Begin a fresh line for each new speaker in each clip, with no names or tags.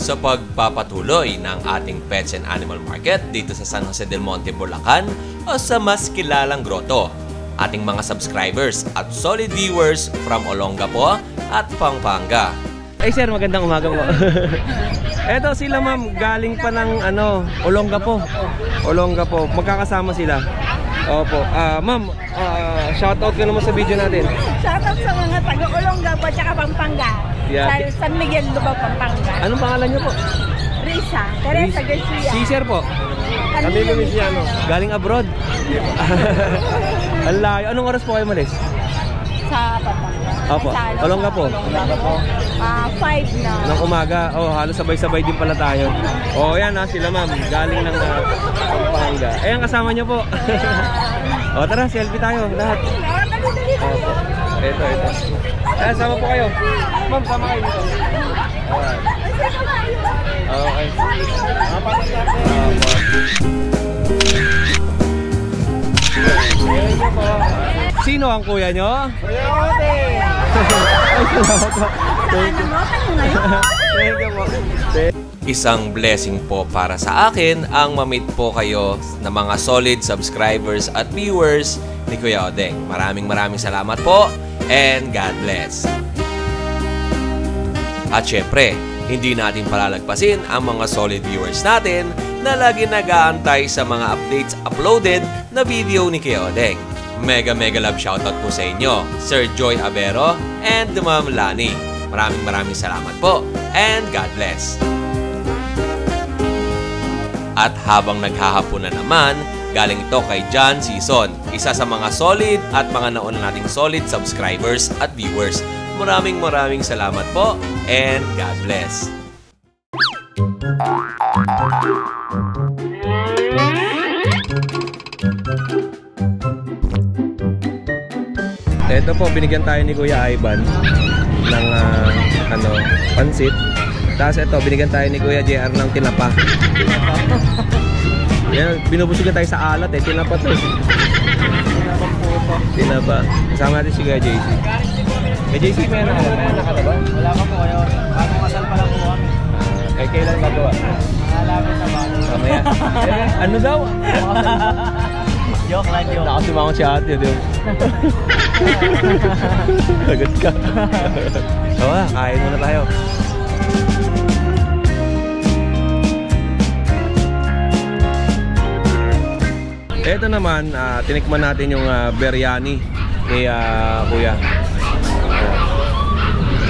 sa pagpapatuloy ng ating Pets and Animal Market dito sa San Jose del Monte, Bulacan o sa mas kilalang grotto. Ating mga subscribers at solid viewers from Olongapo at Pampanga.
Ay sir, magandang umaga po. Eto sila ma'am, galing pa ng Olongapo. Olongapo, magkakasama sila. Opo. Ma'am, shoutout ka naman sa video natin.
Shoutout sa mga taga-Olongapo at Pampanga.
Yeah.
Sa San Miguel, Lubao, Pampanga.
Anong pangalan niyo po?
Risa, Teresa Garcia.
Si sir po? Camilo Misiano. Galing abroad? Ang layo. Anong oras po kayo malis?
Sa Pampanga.
Opo. Olongapo?
5 na.
Ng umaga. Oh, halos sabay-sabay din pala tayo. Oh, yan sila ma'am. Galing ng Pampanga. Ang kasama niyo po. O tara, selfie tayo lahat. Opo. Ito. Sama po kayo. Ma'am, sama kayo dito. Alright. Okay. Sino ang kuya nyo?
Kuya Ote!
Thank you po.
Isang blessing po para sa akin ang ma-meet po kayo na mga solid subscribers at viewers ni Kuya Odeng. Maraming salamat po and God bless. At syempre, hindi natin palalagpasin ang mga solid viewers natin na lagi nag-aantay sa mga updates uploaded na video ni Kuya Odeng. Mega love shoutout po sa inyo, Sir Joy Abero and Ma'am Lani. Maraming salamat po and God bless. At habang naghahaponan naman, galing ito kay John Season, isa sa mga solid at mga nauna nating solid subscribers at viewers. Maraming salamat po and God bless.
Ito po, binigyan tayo ni Kuya Ivan ng pansit. Tapos ito, binigyan tayo ni Kuya JR ng tinapa. Yan, binubusugan tayo sa alat tinapa to. Tinapa. Kasama natin si Kuya JC. Kuya JC, may anak ka na ba?
Wala pa po kayo. Bagong kasal pa lang po kami.
Kailan gagawa?
Malapit na ba?
Mamaya. Ano daw?
Joke lang.
Nakasimangon si ate, di ba? Agad ka. Kain muna tayo. Ito naman, tinikman natin yung biryani ni Kuya.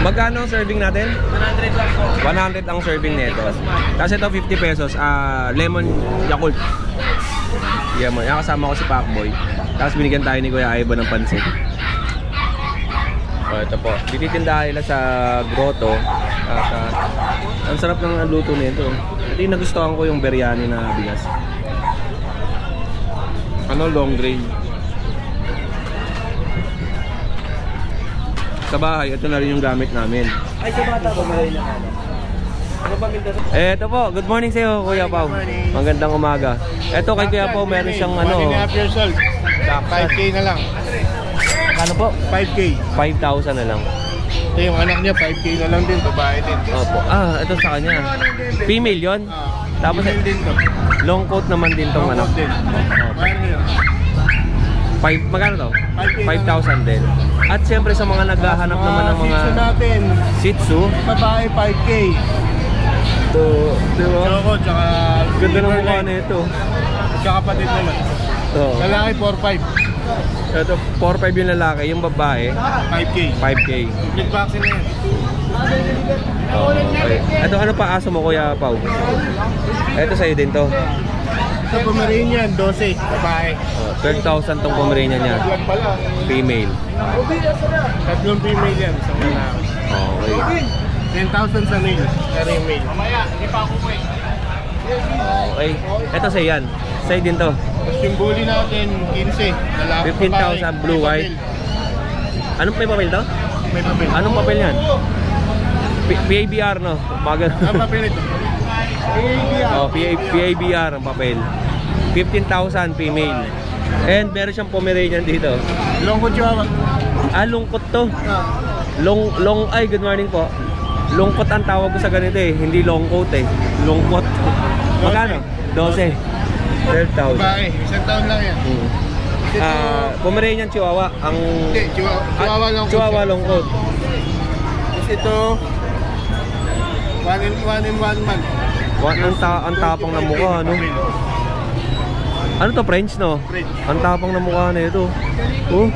Magkano ang serving natin?
100 lang po.
100 ang serving nito. Tapos ito 50 pesos, lemon Yakult. Yan mo, kasama ko si Pacboy. Tapos binigyan tayo ni Kuya Ivan ng pansit. Ito po, tititindahan nila sa grotto. At ang sarap ng luto nito. Ito yung nagustuhan ko yung biryani na bigas. Long grain. Sa bahay, ito na rin yung gamit namin.
Ay, sa bata po malay na.
Ito po, good morning sa iyo, Kuya Pao. Magandang umaga. Ito kay Kuya Pao, meron siyang
1.5 years old. 5K na lang.
Ano po?
5K.
5,000 na lang.
Ito yung anak niya, 5K na lang din. Babae din.
Opo. Ito sa kanya. Female yon. Tapos
din to.
long coat naman din tong anak.
Din.
Magkano to?
5K
5,000 din. At siyempre sa mga naghahanap naman ng mga
Shih Tzu natin.
Shih Tzu.
Babae 5K.
Ito, di ba?
Choco, tsaka
Ganda ng mukha na ito.
tsaka kapatid naman. Lalaki 4-5.
Ito, 4-5 yung lalaki. Yung babae,
5K.
5K.
Split vaccine na yan.
Okay. Ito, ano pa aso mo, Kuya Pao? Ito sa'yo din to.
Sa Pomeranian, 12. Babae.
12,000 tong Pomeranian niya.
Yan pala.
Female.
Tatlong female yan. Isang lalaki.
Okay.
10,000 sa male. Pero yung male. Mamaya, hindi pa ako po eh.
Okay. Ito sa'yo yan. Sa'yo din to.
Tapos yung bully natin, 15. Lalaki,
15,000 blue white. Anong may papel to?
May papel.
Anong papel yan? PABR, no?
Ang papel ito.
PABR ang papel. 15,000 female. And meron siyang Pomeranian dito.
Longkot Chihuahua.
Lungkot to. Long, ay, good morning po. Lungkot ang tawag ko sa ganito eh. Hindi long coat eh. Lungkot. Magkano? 12. 12,000.
Babae, isang taon lang yan.
Pomeranian Chihuahua. Ang
Hindi, Chihuahua lang.
Chihuahua long coat.
Tapos ito, 1 in 1 month.
Ang tapang na mukha, ano? Ano to, French, no?
French.
Ang tapang na mukha na ito. Oh.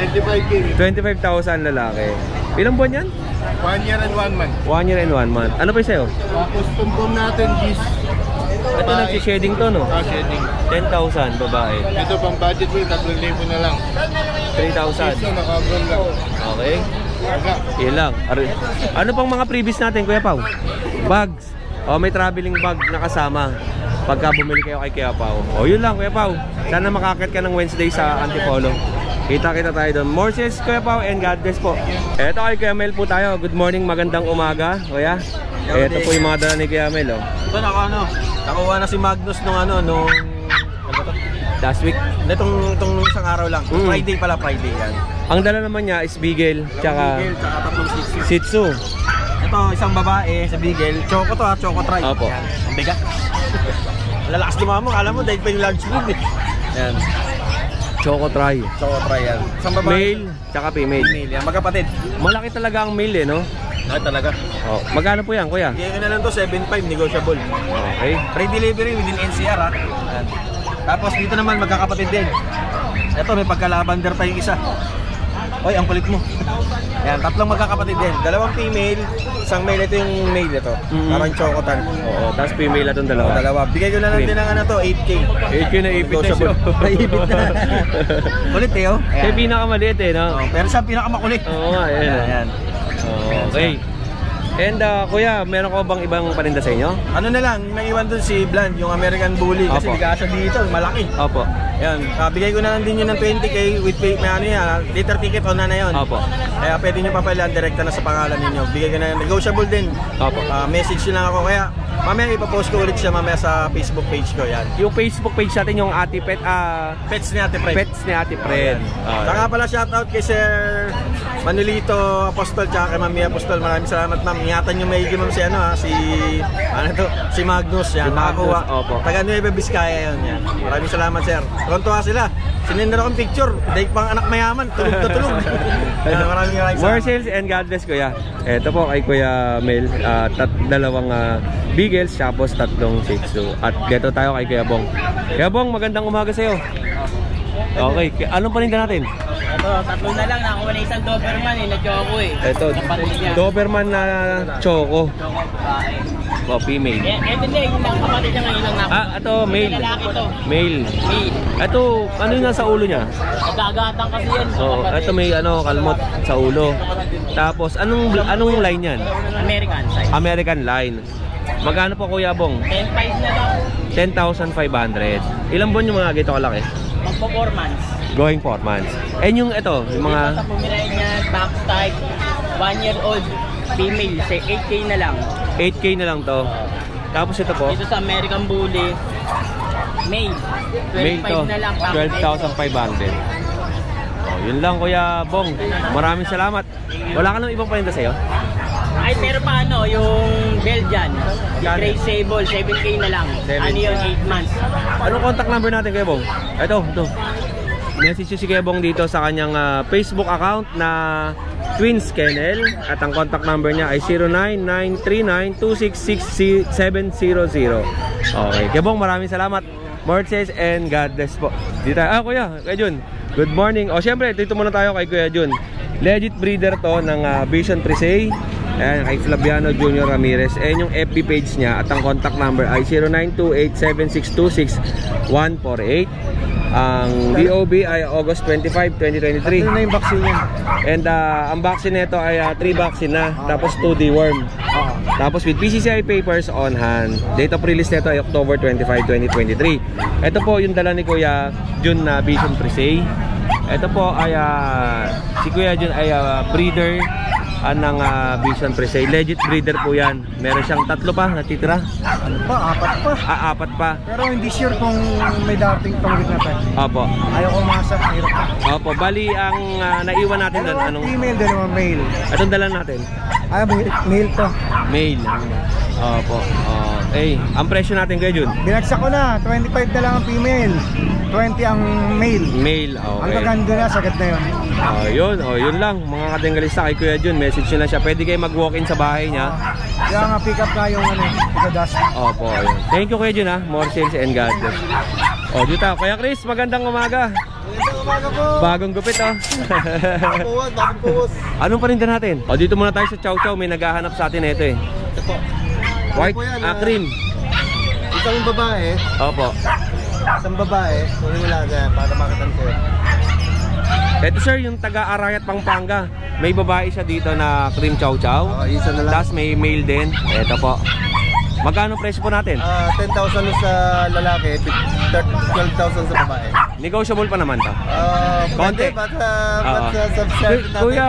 25K.
25,000 lalaki. Ilang buwan yan?
1 year and 1 month.
1 year and 1 month. Ano pa yung sa'yo?
Tapos tumpom natin is
Ito nagsishading to, no?
shading.
10,000 babae.
Ito pang budget ko, 3,000 na lang.
3,000.
Ito, nakabron lang.
Okay.
Wala.
Yun lang. Ano pang mga previous natin, Kuya Pao? Bags. May traveling bag na kasama pagka bumili kayo kay Kuya Pao. Yun lang, Kuya Pao. Sana makakit ka ng Wednesday sa Antipolo. Kita-kita tayo doon. More sales, Kuya Pao, and God bless po. Eto kay Kuya Mel po tayo. Good morning, magandang umaga, Kuya. Eto po yung mga dala ni Kuya Mel, oh.
Ito nakuha na si Magnus nung
Last week.
itong isang araw lang. Friday pala, Friday yan.
Ang dala naman niya is Beagle, tsaka
Beagle, tsaka tatlong
Shih Tzu.
Ito, isang babae sa Beagle. Choco to ha, Choco Tri.
Opo.
Yan. Ang bigat. Lalakas di mo, alam mo, dahil pa yung large breed eh. Yan.
Choco Tri.
Choco Tri yan. Isang babae.
Male, tsaka female.
Female yan. Magkapatid.
Malaki talaga ang male, eh, no?
Ay, talaga.
Magkano po yan, Kuya?
Bigyan ko na lang to, 7.5, negotiable.
Okay.
Free delivery within NCR ha. Yan. Tapos dito naman magkakapatid din. Ito may pagkalabandar pa yung isa. Oy, ang kulit mo. Yan, tatlong magkakapatid din. Dalawang female, isang male. Ito yung male ito. Parang chocotan.
Oo, tapos female na itong dalawa.
Dalawa. Bigay ko na lang din ng ano to, 8K.
8K na ipit na siya.
Naibit na. Kulit eh oh.
Siya yung pinakamaliit eh, no?
Pero siya pinakamakulit.
Oo nga, yan. Okay. And Kuya, meron ko bang ibang paninda sa inyo?
Ano na lang, naiwan dun si Bland, yung American Bully. Kasi
Opo.
bigasa dito, malaki.
Opo.
Yan, bigay ko na lang din yun ng 20K with pay, may ano yan, liter ticket on na yun.
Opo.
Kaya pwede nyo papailan, direkta na sa pangalan ninyo. Bigay ko na yan, negotiable din.
Opo.
Message nyo lang ako, kaya mamaya ipapost ko ulit siya mamaya sa Facebook page ko, yan.
Yung Facebook page natin, yung Ate Pet,
Pets ni Ate Fred.
Pets ni Ate Fred.
Saka pala shoutout kay Sir Manolito Apostol tsaka kay Mami Apostol. Maraming salamat ma'am. Ingatan nyo maigi ma'am si si Magnus yan.
Si Magnus,
Nakakuha.
opo.
Taga Nueva Vizcaya yun. Yan. Maraming salamat sir. Tuwan-tuwa sila. Sinender akong picture. Dahil pang anak mayaman. Tulog na tulog. Maraming
More
salamat.
sales and God bless, Kuya. Ito po kay Kuya Mel, dalawang Beagles, tapos tatlong Shih Tzu. At dito tayo kay Kuya Bong. Kuya Bong, magandang umaga sa'yo. Okay, anong paninda natin?
Ito, tatlo na lang. Nakuha na isang Doberman eh. Nag-choco eh.
Ito,
Kapatid niya.
Doberman na Choco. Female.
Ito din, yung kapatid niya ngayon lang nakuha.
Ito, male.
Lalaki to.
Male.
Male.
Ito, ano yung nasa ulo niya?
Nagagatang kasi yan.
Ito may kalmot sa ulo. Tapos, anong line yan?
American size.
American line. Magkano po, Kuya Bong?
10.5 na lang.
10,500. Ilang buwan yung mga gito kalaki?
Mag-performance.
Going 4 months. And yung ito, yung
Dito
mga
sa Pomeranian, back type, 1 year old, female, 8K na lang.
8K na lang to. Tapos ito po,
Dito sa American Bully, male,
male to,
12.5 na lang.
12,500. Yun lang, Kuya Bong. Maraming salamat. Wala ka nang ibang paninda sa'yo?
Ay, pero paano, yung Belgian, Gray Sable, 7K na lang.
7K.
Ano yun, 8 months.
Anong contact number natin, Kuya Bong? Ito. Message si Kuya Bong dito sa kanyang Facebook account na Twins Kennel. At ang contact number niya ay 099392666700. Okay, Kuya Bong, maraming salamat. More sales and God bless po. Dito tayo. Kuya Jun. Good morning. Siyempre, dito muna tayo kay Kuya Jun. Legit breeder to ng Vision Presay. Ayan, kay Flaviano Jr. Ramirez. Ayan yung FB page niya. At ang contact number ay 09287626-148. Ang DOB ay August 25, 2023.
Ito na yung vaccine niya.
And ang vaccine nito ay 3 vaccine na. Tapos 2 deworm. Tapos with PCCI papers on hand. Date of release nito ay October 25, 2023. Ito po yung dala ni Kuya Jun na Vision Presay. Ito po ay si Kuya Jun ay breeder ng Vision Presale. Legit breeder po yan. Meron siyang 3 pa natitira.
Ano pa? 4 pa.
4 pa.
Pero hindi sure kung may dating pangulit na tayo.
Opo.
Ayaw ko masa. Hirap na.
Opo, bali ang naiwan natin doon.
Dalawang
Anong
female, dalawang male.
Atong dala natin?
Ah, male to.
Male. Opo. Ang presyo natin kayo, Jun?
Binagsak ko na. 25 na lang ang female. 20 ang male.
Male,
Ang
okay.
gaganda na, sagad na yun.
Yun lang. Mga kadenggalista kay Kuya Jun, message nyo lang siya. Pwede kayo mag-walk-in sa bahay niya.
Kaya nga pick up na yung pagkadas.
Opo, ayun. Thank you Kuya Jun ha. More sales and God bless. Dito. Kuya Chris, magandang umaga.
Magandang umaga po.
Bagong gupit
Bagong puwas.
Anong paninda natin? Dito muna tayo sa Chow Chow. May naghahanap sa atin ito eh.
Ito po.
White
Ano po yan,
cream.
Isang babae.
Opo.
Isang babae. Kunin mo lang para makatan ko.
Ito sir, yung taga-Arayat, Pampanga. May babae siya dito na cream Chow Chow.
Isa na lang.
Tapos may male din. Ito po. Magkano presyo po natin?
10,000 sa lalaki, 12,000 sa babae.
Negotiable pa naman to.
Konti.
Konti.
But
Oo.
subscribe natin.
Kuya,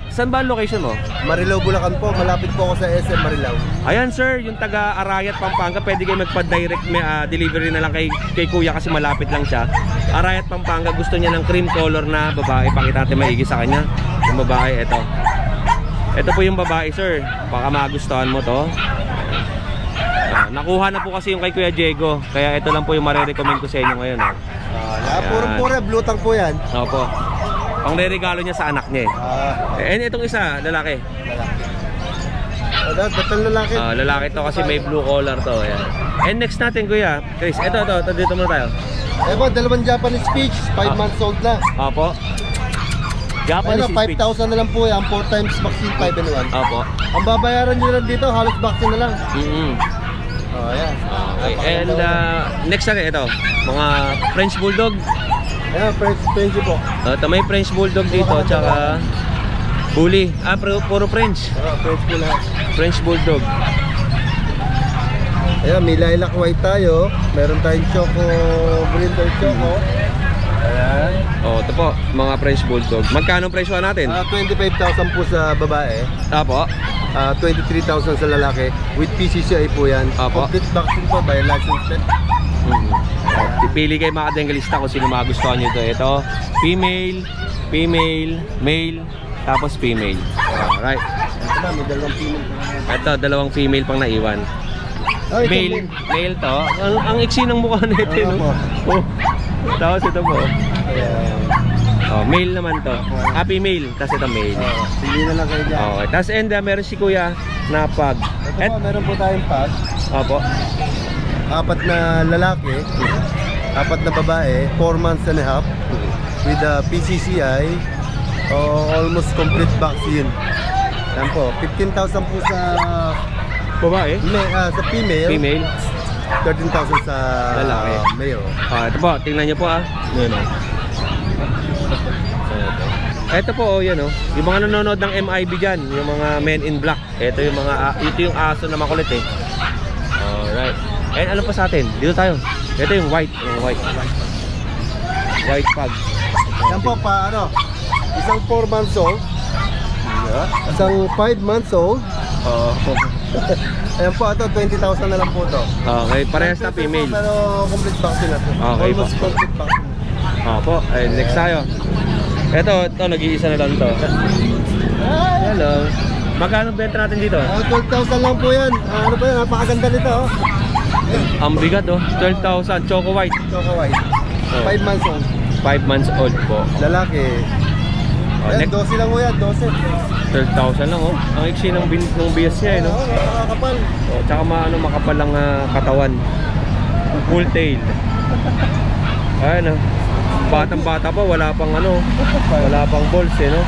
saan ba ang location mo?
Marilao, Bulacan po. Malapit po ako sa SM Marilao.
Ayan sir, yung taga Arayat, Pampanga, pwede kayo magpa-direct delivery na lang kay Kuya kasi malapit lang siya. Arayat, Pampanga, gusto niya ng cream color na babae. Pakita natin maigi sa kanya. Yung babae, ito. Ito po yung babae sir. Baka magustuhan mo to. Nakuha na po kasi yung kay Kuya Diego. Kaya ito lang po yung marirecommend ko sa inyo ngayon.
Puro-puro, blue tang po yan.
Opo. Pang re-regalo niya sa anak niya eh. And itong isa, lalaki.
Batal lalaki.
Lalaki to kasi may blue collar to. Ayan. And next natin Kuya Chris, ito dito muna tayo.
Ewan, dalawang Japanese speech, 5 months old na.
Opo. Japanese speech.
5,000 na lang po yan, 4 times vaccine, 5 and 1.
Opo.
Ang babayaran nyo lang dito, halos vaccine na lang. Ayan.
Okay. And next natin ito, mga French Bulldog.
Ayan, French po.
Ito may French Bulldog dito, tsaka Bully. Puro French.
French po lahat.
French Bulldog.
Ayan, may lilac white tayo. Meron tayong choco, brindle choco. Ayan.
Ito po, mga French Bulldog. Magkano ang presyo natin?
25,000 po sa babae.
Opo.
23,000 sa lalaki. With PCCI po yan.
Apo.
Complete vaccine po by license plate.
Pipili kayo mga kadenggalista kung sino magustuhan nyo ito. Ito, female, male, tapos female. Alright.
Ito na, may dalawang female.
Ito, dalawang female pang naiwan. Male to. Ang iksi ng mukha nito. No? Tapos ito po. Male naman to. Happy male. Tapos ito male.
Hindi na lang kayo dyan.
Okay. Tapos meron si Kuya na pag.
Ito po, meron po tayong pag.
Opo.
4 na lalaki, 4 na babae, 4 months and a half. With the PCCI, almost complete vaccine. Yan po, 15,000 po sa
Babae?
sa female.
Female.
13,000 sa
Lalaki.
male.
Ito po, tingnan nyo po Yan o. Ito po yan o. Yung mga nanonood ng MIB dyan, yung mga men in black. Ito yung aso na makulit eh. Alright. And ano pa sa atin? Dito tayo. Ito yung white. White pug.
Yan po isang 4 months old. Isang 5 months old. Ayan po, ito 20,000 na lang po ito.
Okay, parehas na female.
Pero complete vaccine na ito.
Okay
Almost
po.
complete vaccine.
Po, next tayo. Ito, nag-iisa na lang to. Hello. Magkano benta natin dito?
12,000 lang po yan. Ano po yan? Napakaganda nito.
Ang bigat 12,000. Choco white.
Choco white. 5 months old.
5 months old po.
Lalaki. Ayan, 12 lang po yan. 12.
12,000 lang Ang iksi ng bias niya no?
Nakakapal.
Tsaka makapal lang katawan. Full tail. Ayan Batang-bata pa, wala pang balls no?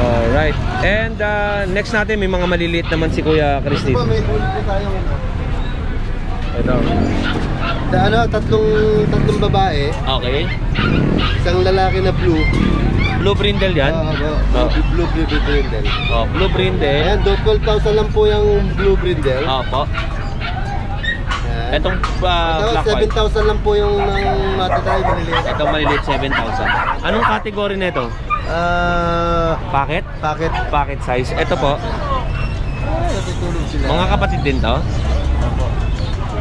Alright. And next natin may mga maliliit naman si Kuya Chris dito.
May ulit po tayong
Ito.
Tatlong babae.
Okay.
Isang lalaki na blue.
Blue brindle yan?
Blue brindle.
Blue brindle.
Ayan, 12,000 lang po yung blue brindle.
Opo. Etong black white.
7,000 lang po yung matatay maliliit.
Itong maliliit 7,000. Anong category nito? Packet?
Packet.
Packet size. Ito po.
Natutulog sila.
Mga kapatid din to.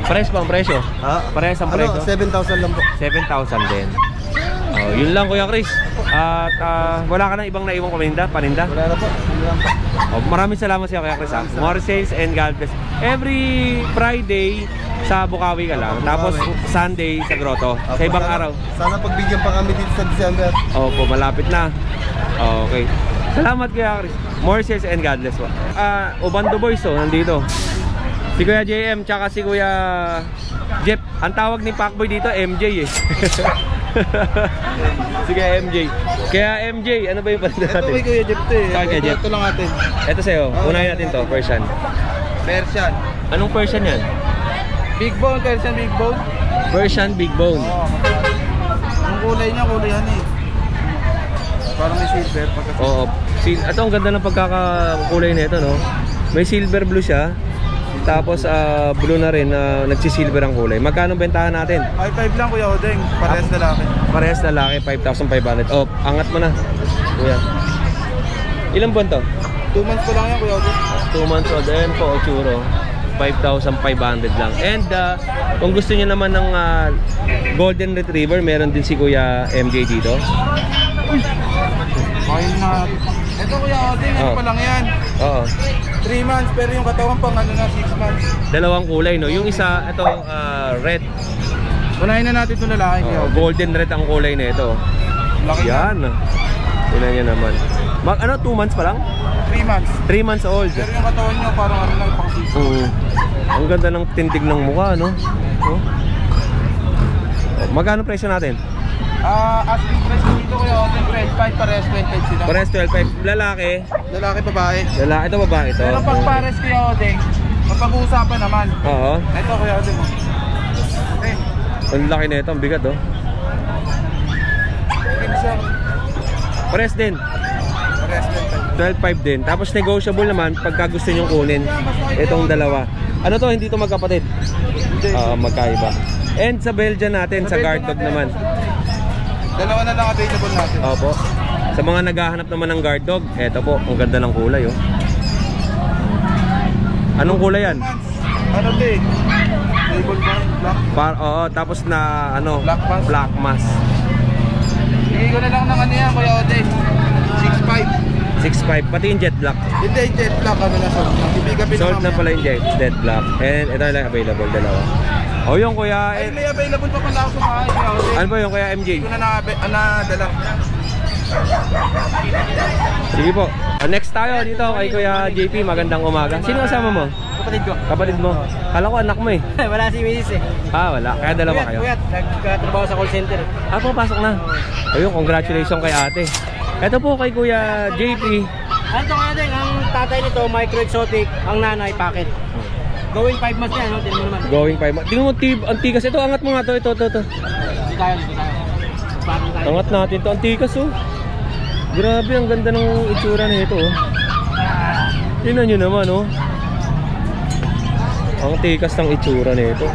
Pares ba ang presyo?
Ha?
Pares ang presyo?
7,000 lang po.
7,000 din. Oh, yun lang Kuya Chris. At wala ka na ibang naiwang paninda?
Wala na po. Yun lang po.
Oh, maraming salamat sa iyo Kuya Chris. More sales and God bless. Every Friday sa Bukawi ka lang. Tapos Sunday sa Grotto. Sa ibang araw.
Sana pagbigyan pa kami dito sa December.
Opo, malapit na. Okay. Salamat Kuya Chris. More sales and God bless po. Obando Boys nandito. Si Kuya JM tsaka si Kuya Jeff. Ang tawag ni Pacboy dito MJ eh. Si Kuya MJ. Kaya MJ, ano ba yung paninda natin?
Ito kay Kuya Jeff to eh.
Kaya Kuya Jeff.
Ito lang natin.
Ito sa'yo, unahin natin to, Persian.
Persian.
Anong Persian yan?
Big bone, Persian big bone.
Persian Big Bone.
Ang kulay niya, kulay yan eh. Parang may silver.
Oo. Ito ang ganda ng pagkakakulay nito, no? May silver blue siya. Tapos blue na rin, nagsisilver ang kulay. Magkano bentahan natin?
5.5 lang Kuya Odeng. Parehas na laki.
Parehas na laki, 5,500. Oh, angat mo na. Kuya. Ilang buwan to?
2 months ko lang yan Kuya Odeng.
2 months old. Ayan po, Ochuro. 5,500 lang. And kung gusto niyo naman ng Golden Retriever, meron din si Kuya MJ dito.
Mahal na. Ito Kuya Odeng, ano pa lang yan?
Oo.
3 months, pero yung katawan pang ano na 6 months.
Dalawang kulay, no? Yung isa, ito, red.
Unahin na natin itong lalaki Kuya Odeng.
Golden red ang kulay na ito.
Laki
Yan. Tingnan niyo naman. 2 months pa lang?
3 months.
3 months old.
Pero yung katawan niya parang ano lang, pang 6.
Ang ganda ng tindig ng mukha, no? Oh. Magkano presyo natin?
Asking price dito Kuya Odeng, 12.5 parehas 25 sila.
Pares 12.5. Lalaki.
Lalaki, babae.
Lalaki. Ito babae ito.
Pero pag pares Kuya Odeng, mapag-uusapan naman.
Oo.
Ito Kuya Odeng. Okay.
Ang laki na ito. Ang bigat, oh.
Pinsa.
Pares din.
Parehas
12.5 din. Tapos negotiable naman pagka gusto nyo kunin itong dalawa. Ano to? Hindi to magkapatid? Magkaiba. And sa Belgian natin, sa guard dog naman.
Dalawa na lang available natin.
Opo. Sa mga naghahanap naman ng guard dog, eto po, ang ganda ng kulay, oh. Anong kulay yan?
Ano to eh? Label black.
Oo, tapos na ano,
Black mask.
Black mask.
Bigay ko na lang ng ano yan Kuya Odeng. 6.5.
6.5, pati yung jet black.
Hindi, jet black ano na sold. Ibigay
Sold na pala yung jet black. And ito lang available, dalawa. O yung Kuya,
Ay, may available pa pala ako sa bahay Kuya Odeng.
ano ba yung Kuya MJ?
Hindi ko na nadala.
Sige po. Next tayo dito kay Kuya JP, magandang umaga. Sino kasama mo?
Kapatid ko.
Kapatid mo? Kala ko anak mo eh.
Wala si Mrs. eh.
Wala. Kaya dalawa kayo.
Kuyat, nagtrabaho sa call center.
Papasok na. Ayun, congratulations kay ate. Ito po kay Kuya JP.
Ano to Kuya Odeng, ang tatay nito, micro exotic, ang nanay, packet. Going 5 months yan, no? Tingnan mo naman.
Going 5 months. Tingnan mo, ang tigas. Ito, angat mo nga to. Ito.
Dito tayo. Parang tayo.
Angat natin to. Ang tigas, oh. Grabe, ang ganda ng itsura na ito, oh. Tingnan nyo naman, oh. Ang tikas ng itsura na ito.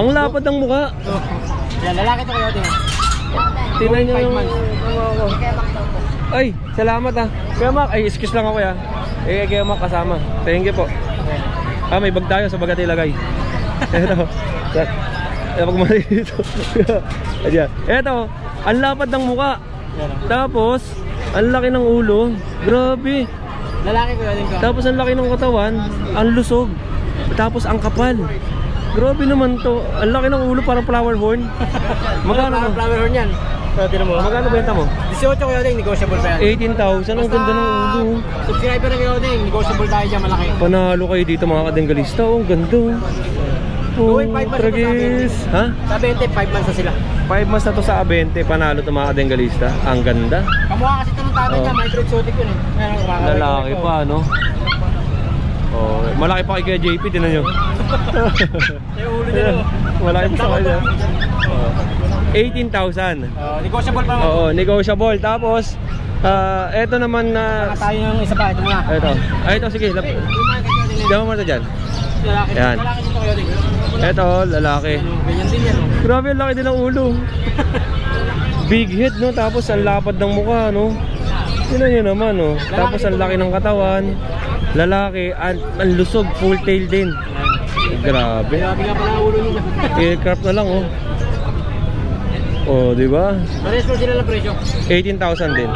Ang lapad ng mukha.
Yan, lalaki to Kuya Odeng.
Tingnan nyo.
5 months.
Ay, salamat ah. Kuya Mac, ay excuse lang ako ya. Kuya Mac kasama. Thank you po. May bag tayo sa bagat ilagay. Ito. Pag mali dito. Ayan. Ito, ang lapad ng mukha. Tapos, ang laki ng ulo. Grabe.
Lalaki Kuya Odeng ko.
Tapos ang laki ng katawan, ang lusog. Tapos ang kapal. Grabe naman to. Ang laki ng ulo, parang flower horn. Magkano
Parang
mo?
flower horn yan. Tignan mo.
Magkano benta mo?
18 Kuya Odeng, negotiable pa yan.
18,000. Ang ganda ng ulo.
Subscriber na Kuya Odeng, negotiable tayo dyan, malaki.
Panalo kayo dito mga kadenggalista. Oh, ang ganda. Oh,
Going 5 months
tragis. Ha?
Sa 20, 5 months na sila.
5 months na to sa Abente. Panalo to mga kadenggalista. Ang ganda.
Kamukha kasi ito ng tatay niya, micro exotic yun eh. Meron kumakaway.
Lalaki pa, no? Oh, malaki pa kay Kuya JP, tinan nyo.
Yung ulo niya no.
Malaki pa sa kanya. 18,000.
Negotiable pa.
Oo, negotiable. Tapos, eto naman na...
Tayo ng isa pa, ito muna.
Ito. Ito, sige. Diyan mo ito dyan.
Lalaki.
Yan.
Lalaki dito Kuya Odeng.
Ito, lalaki.
Ganyan din yan.
Grabe, ang laki din ng ulo. Big head, no? Tapos, ang lapad ng mukha, no? Tingnan nyo naman, oh. Tapos ang laki ng katawan. Lalaki, ang lusog, full tail din. Grabe.
Grabe nga pala ang ulo nila.
Aircraft na lang, oh. Oh, di ba?
Pares po sila ng presyo.
18,000 din.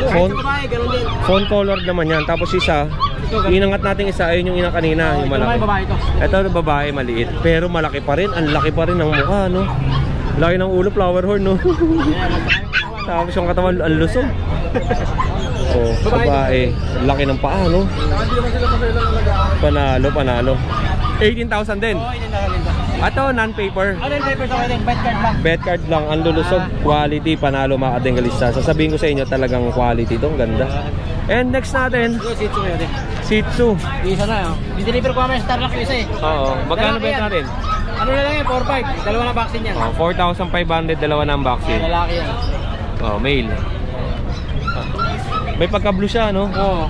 Phone,
Babae, ganun din.
phone color naman yan. Tapos isa, inangat natin isa, ayun yung ina kanina, yung malaki.
Babae ito.
Ito babae, maliit. Pero malaki pa rin. Ang laki pa rin ng mukha, no? Laki ng ulo, flower horn, no? Tapos yung katawan, ang lusog. Oh, babae. Laki ng paa, no? Panalo, panalo. 18,000 din.
Oo, yun na rin ba?
Ato, non-paper.
Ano yung paper sa akin? Bet card lang.
Bet card lang, ang lulusog, quality, panalo mga kadengalista. Sasabihin ko sa inyo talagang quality itong ganda. And next natin,
Ito, Shih Tzu yun eh.
Shih Tzu.
Isa na yun. Di-deliver ko kami Starlock yung isa eh.
Oo, magkano
Lalaki
bet
yan.
natin?
Ano na lang yan? 4-5. Dalawa na vaccine yan.
Oh, 4,500, dalawa na unboxing.
Lalaki yan.
Oh, male. May pagka-blue siya, no?
Oo.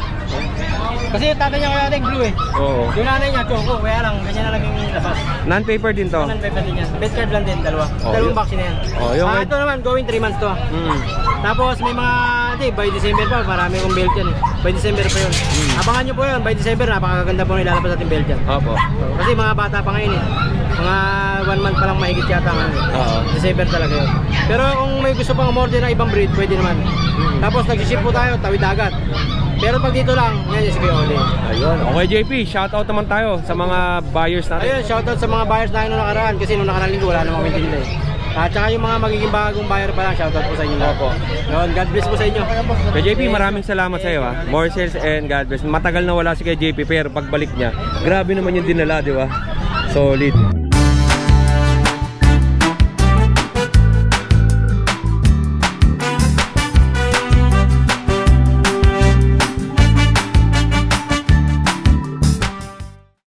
Kasi yung tatay niya kaya din blue eh.
Oo.
Yung nanay niya, choco. Kaya lang, ganyan na lang yung labas.
Non-paper din to.
Kanan paper din yan. Bet card lang din, dalawa.
Oh,
Dalawang
yun.
vaccine na yan.
Oh, yung
Ito naman, going 3 months to ah. Tapos may mga, by December pa, marami kong belt yan eh. By December pa yun. Abangan nyo po yun, by December, napakaganda po ilalabas natin belt yan.
Opo.
Kasi mga bata pa ngayon eh. Mga 1 month pa lang mahigit yata ngayon eh.
Oo.
December talaga yun. Pero kung may gusto pang umorder ng ibang breed, pwede naman. Tapos nag-ship po tayo, tawid dagat. Pero pag dito lang, yan si Kuya Oli.
Ayun. Okay, JP, shoutout naman tayo sa mga buyers natin.
Ayun, shoutout sa mga buyers natin nung nakaraan. Kasi nung nakaraan linggo, wala namang winter nila eh. At saka yung mga magiging bagong buyer pa lang, shoutout po sa inyo.
Opo.
Yun, God bless po sa inyo.
Kay JP, maraming salamat sa iyo ha. More sales and God bless. Matagal na wala si kay JP pero pagbalik niya, grabe naman yung dinala, di ba? Solid.